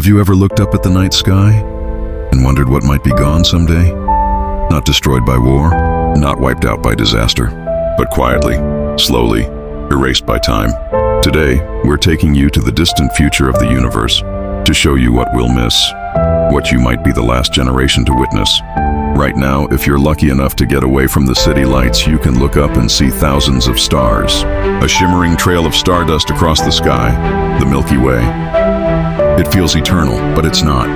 you ever looked up at the night sky and wondered what might be gone someday? Not destroyed by war, not wiped out by disaster, but quietly, slowly, erased by time. Today, we're taking you to the distant future of the universe to show you what we'll miss, what you might be the last generation to witness. Right now, if you're lucky enough to get away from the city lights, you can look up and see thousands of stars. A shimmering trail of stardust across the sky, the Milky Way. It feels eternal, but it's not.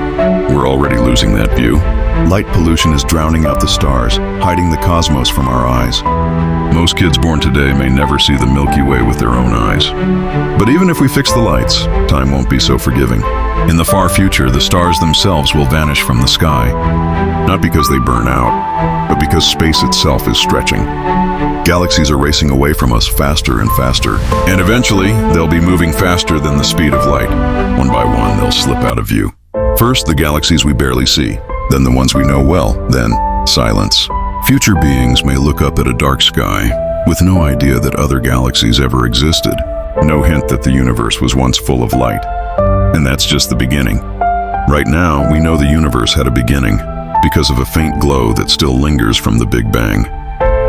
We're already losing that view. Light pollution is drowning out the stars, hiding the cosmos from our eyes. Most kids born today may never see the Milky Way with their own eyes. But even if we fix the lights, time won't be so forgiving. In the far future, the stars themselves will vanish from the sky. Not because they burn out, but because space itself is stretching. Galaxies are racing away from us faster and faster, and eventually, they'll be moving faster than the speed of light. One by one, they'll slip out of view. First, the galaxies we barely see, then the ones we know well, then silence. Future beings may look up at a dark sky with no idea that other galaxies ever existed, no hint that the universe was once full of light. And that's just the beginning. Right now, we know the universe had a beginning because of a faint glow that still lingers from the Big Bang.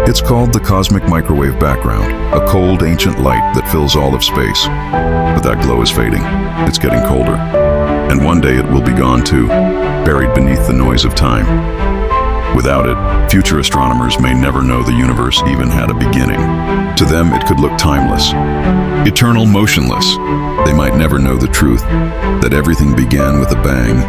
It's called the cosmic microwave background, a cold, ancient light that fills all of space. But that glow is fading. It's getting colder. And one day it will be gone too, buried beneath the noise of time. Without it, future astronomers may never know the universe even had a beginning. To them, it could look timeless, eternal, motionless. They might never know the truth, that everything began with a bang.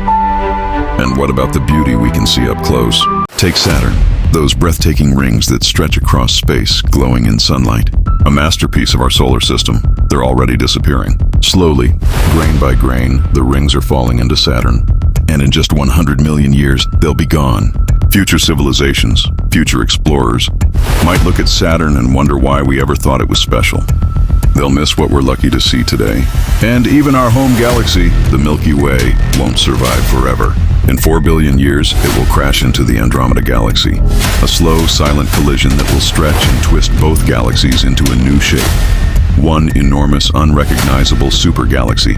And what about the beauty we can see up close? Take Saturn, those breathtaking rings that stretch across space, glowing in sunlight. A masterpiece of our solar system. They're already disappearing. Slowly, grain by grain, the rings are falling into Saturn. And in just 100 million years, they'll be gone. Future civilizations, future explorers, might look at Saturn and wonder why we ever thought it was special. They'll miss what we're lucky to see today. And even our home galaxy, the Milky Way, won't survive forever. In 4 billion years, it will crash into the Andromeda Galaxy. A slow, silent collision that will stretch and twist both galaxies into a new shape. One enormous, unrecognizable super-galaxy.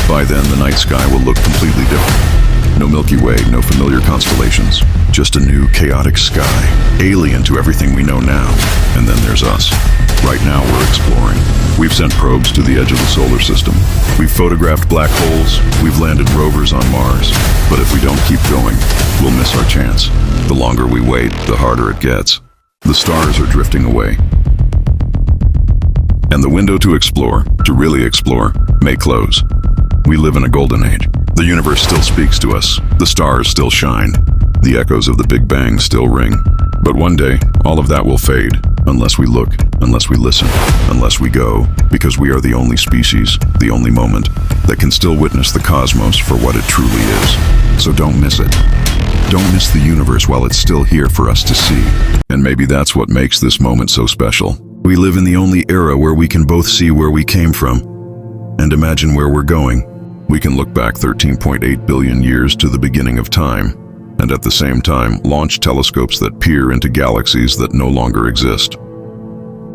By then, the night sky will look completely different. No Milky Way, no familiar constellations. Just a new, chaotic sky, alien to everything we know now. And then there's us. Right now, we're exploring. We've sent probes to the edge of the solar system. We've photographed black holes. We've landed rovers on Mars. But if we don't keep going, we'll miss our chance. The longer we wait, the harder it gets. The stars are drifting away. And the window to explore, to really explore, may close. We live in a golden age. The universe still speaks to us. The stars still shine. The echoes of the Big Bang still ring. But one day, all of that will fade, unless we look, unless we listen, unless we go, because we are the only species, the only moment, that can still witness the cosmos for what it truly is. So don't miss it. Don't miss the universe while it's still here for us to see. And maybe that's what makes this moment so special. We live in the only era where we can both see where we came from and imagine where we're going. We can look back 13.8 billion years to the beginning of time, and at the same time launch telescopes that peer into galaxies that no longer exist.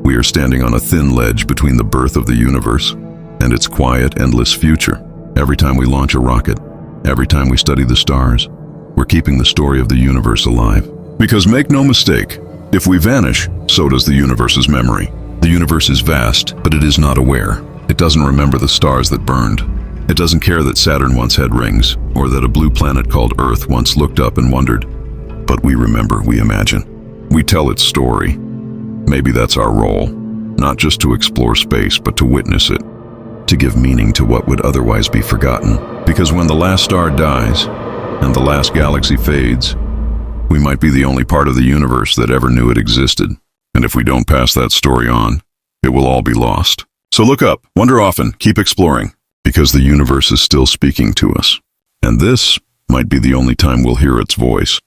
We are standing on a thin ledge between the birth of the universe and its quiet, endless future. Every time we launch a rocket, every time we study the stars, we're keeping the story of the universe alive. Because make no mistake, if we vanish, so does the universe's memory. The universe is vast, but it is not aware. It doesn't remember the stars that burned. It doesn't care that Saturn once had rings, or that a blue planet called Earth once looked up and wondered. But we remember, we imagine. We tell its story. Maybe that's our role. Not just to explore space, but to witness it. To give meaning to what would otherwise be forgotten. Because when the last star dies, and the last galaxy fades, we might be the only part of the universe that ever knew it existed. And if we don't pass that story on, it will all be lost. So look up, wonder often, keep exploring. Because the universe is still speaking to us. And this might be the only time we'll hear its voice.